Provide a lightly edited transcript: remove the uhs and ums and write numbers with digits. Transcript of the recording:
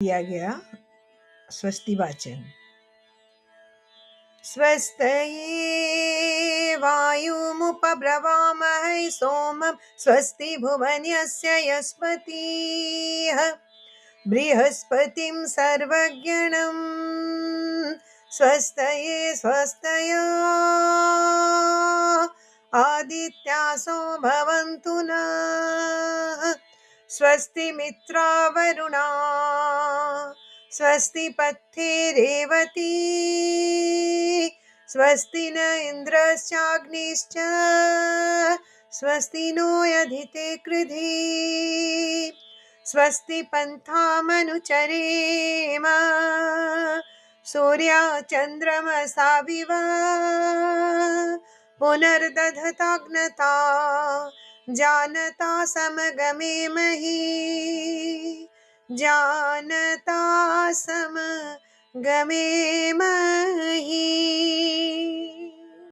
दिया गया स्वस्ति वाचन। स्वस्तये वायुमुपब्रवामहै सोमं स्वस्ति भुवनस्य यस्पतिः बृहस्पतिं सर्वगणं स्वस्तये स्वस्तया आदित्यासो भवन्तु नः स्वस्ति मित्रावरुणा स्वस्ति पत्थे रेवती स्वस्ति न इन्द्रश्चाग्निश्च स्वस्ति नो यधिते कृधि स्वस्ति पन्थामनुचरेम सूर्या चन्द्रमसा विव पुनर्दधताग्नता जानता समगमे मही जानता समगमे मही।